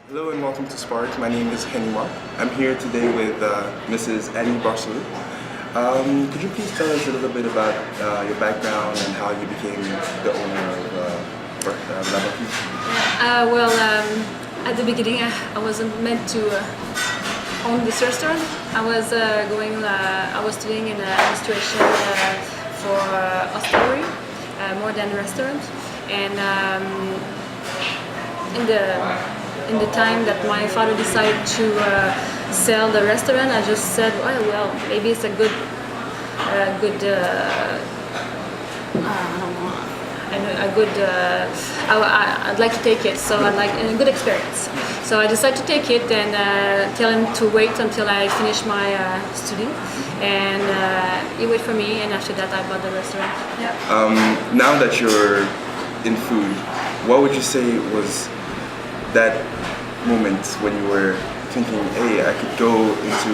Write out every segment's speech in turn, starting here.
Hello and welcome to Spark. My name is st-Henrie. I'm here today with Mrs. Annie Barcelou. Could you please tell us a little bit about your background and how you became the owner of La Banquise? At the beginning, I wasn't meant to own this restaurant. I was studying in administration for hostelry, more than restaurant, and in the time that my father decided to sell the restaurant, I just said, well, maybe it's a good, I don't know, a good. I'd like to take it, so I'd like a good experience. So I decided to take it and tell him to wait until I finish my study, and he waited for me. And after that, I bought the restaurant. Yeah. Now that you're in food, what would you say was that moment when you were thinking, hey, I could go into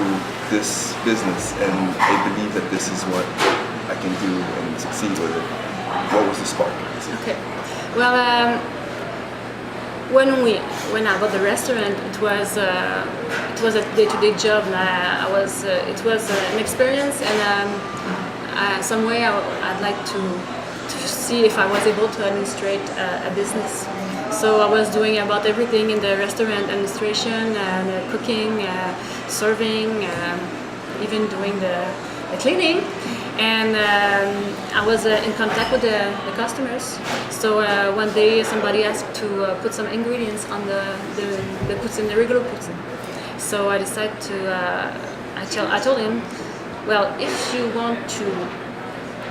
this business and I believe that this is what I can do and succeed with it? What was the spark? Okay. Well, when I bought the restaurant, it was a day-to-day job. It was an experience, and some way I'd like to see if I was able to administrate a business. So I was doing about everything in the restaurant administration, cooking, serving, even doing the cleaning. And I was in contact with the customers. So one day somebody asked to put some ingredients on the poutine, the regular poutine. So I decided to, I told him, well, if you want to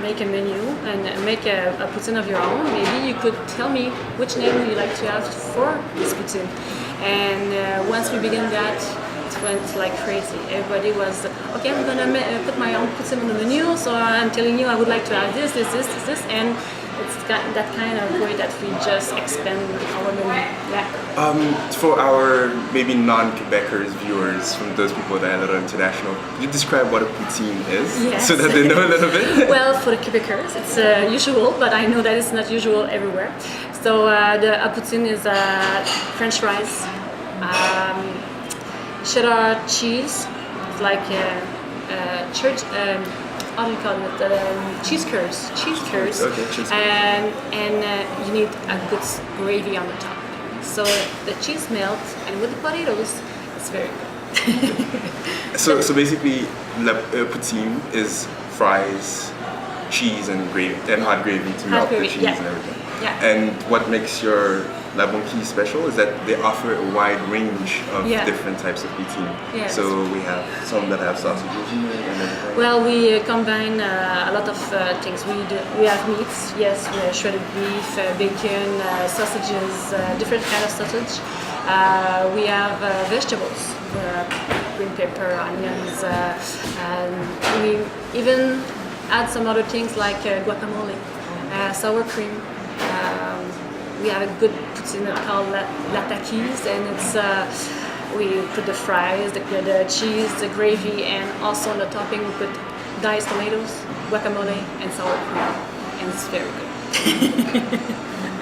make a menu and make a poutine of your own, maybe you could tell me which name you like to have for this poutine. And once we began that, it went like crazy. Everybody was, okay, I'm gonna put my own poutine on the menu, so I'm telling you I would like to have this, and it's that kind of way that we just expand our menu. Yeah. For our maybe non-Quebecers viewers, from those people that are a little international, could you describe what a poutine is? Yes. So that they know a little bit? Well, for the Quebecers, it's usual, but I know that it's not usual everywhere. So a poutine is French fries, cheddar cheese, it's like church. How do you call it? Cheese curds. Okay, cheese curds. And you need a good gravy on the top. So the cheese melts, and with the potatoes, it's very good. So basically, poutine is fries, cheese, and gravy, and hot gravy to melt the cheese and everything. Yeah. And what makes your La Banquise special is that they offer a wide range of different types of poutine. Yes. So we have some that have sausages in it and everything. Well, we combine a lot of things. We have meats, yes, we have shredded beef, bacon, sausages, different kind of sausage. We have vegetables, green pepper, onions. We even add some other things like guacamole, sour cream. We have a good poutine called Banquise, and it's we put the fries, the cheese, the gravy, and also on the topping we put diced tomatoes, guacamole, and sour cream, and it's very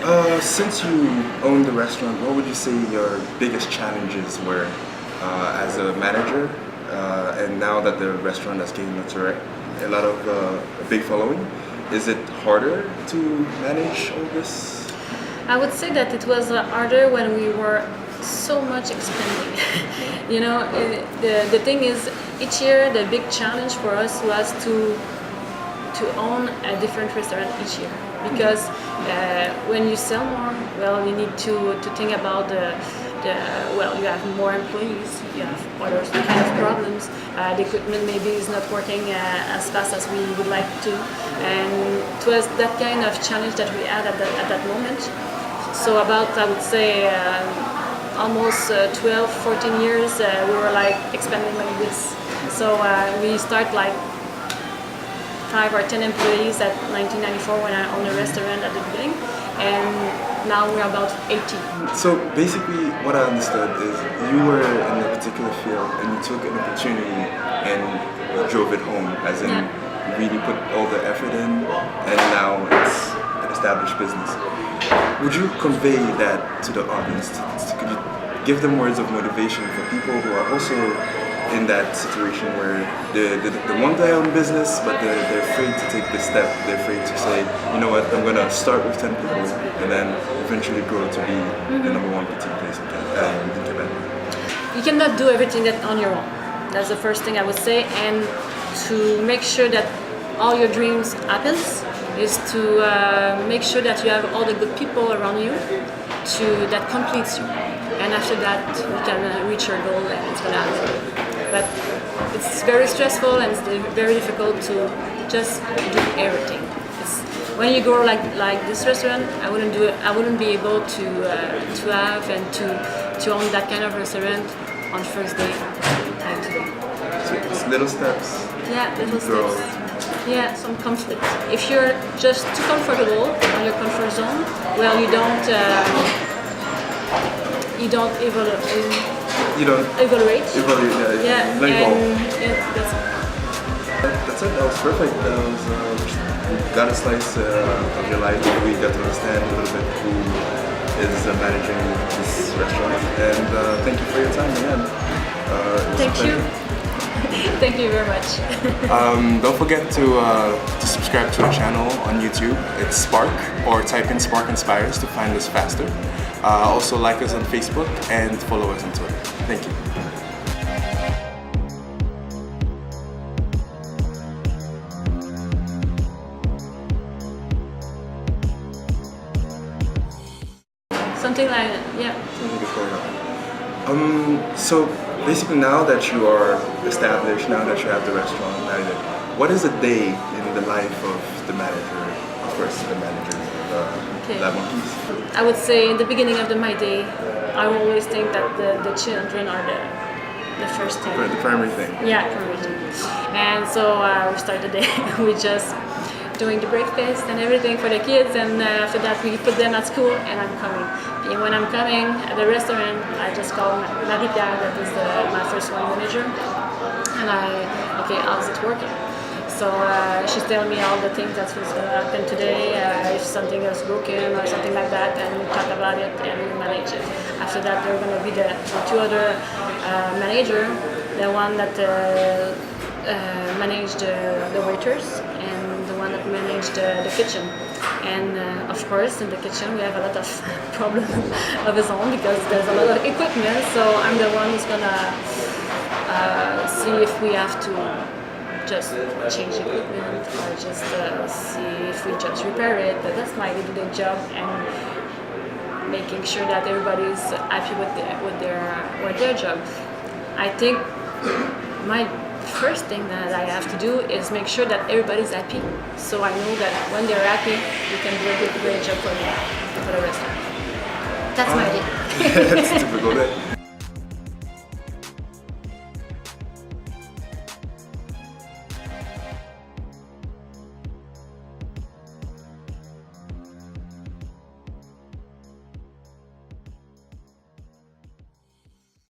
good. Since you own the restaurant, what would you say your biggest challenges were as a manager, and now that the restaurant has gained a lot of a big following? Is it harder to manage all this? I would say that it was harder when we were so much expanding. You know, the thing is, each year the big challenge for us was to own a different restaurant each year, because when you sell more, well, you need to think about you have more employees, you have other kind of problems. The equipment maybe is not working as fast as we would like to, and it was that kind of challenge that we had at that moment. So about, I would say, almost 12, 14 years, we were like expanding like this. So we start like 5 or 10 employees at 1994 when I owned a restaurant at the beginning, and now we're about 80. So basically what I understood is you were in a particular field and you took an opportunity and you drove it home, as in you really put all the effort in, and now it's an established business. Would you convey that to the audience? Could you give them words of motivation for people who are also in that situation where they want their own business, but they're afraid to take the step. They're afraid to say, you know what, I'm gonna start with 10 people and then eventually grow to be the number one boutique place in Quebec. You cannot do everything that on your own. That's the first thing I would say. And to make sure that all your dreams happens is to make sure that you have all the good people around you that completes you. And after that, you can reach your goal and it's gonna happen. But it's very stressful and it's very difficult to just do everything. When you grow like this restaurant, I wouldn't do it. I wouldn't be able to have and to own that kind of restaurant on first day like today. So it's little steps. Yeah, little steps. Yeah, some conflict. If you're just too comfortable on your comfort zone, well, you don't evaluate. Yeah, that's it. That was perfect. We got a slice of your life. We got to understand a little bit who is managing this restaurant. And thank you for your time again. Thank you. Thank you very much. Don't forget to subscribe to our channel on YouTube. It's Spark, or type in Spark Inspires to find us faster. Also like us on Facebook and follow us on Twitter. Thank you. Something like that, yeah. Something good going on. So basically now that you are established, now that you have the restaurant manager, what is a day in the life of the manager, of course the manager of La Banquise? I would say in the beginning of my day, I always think that the children are the first thing. The primary thing. Yeah, primary thing. And so we start the day with just doing the breakfast and everything for the kids, and after that we put them at school and I'm coming. And when I'm coming at the restaurant, I just call Marie-Pierre, that is my first one manager, and okay, how's it working? So she's telling me all the things that's going to happen today, if something is broken or something like that, and we talk about it and we manage it. After that, there are going to be the two other manager, the one that managed the waiters and the one that managed the kitchen. And of course, in the kitchen we have a lot of problems of his own because there's a lot of equipment. So I'm the one who's gonna see if we have to just change equipment or just see if we just repair it. But that's my day-to-day job, and making sure that everybody's happy with their job. I think my first thing that I have to do is make sure that everybody's happy, so I know that when they're happy, we can do a great job for the restaurant. That's my day. That's typical.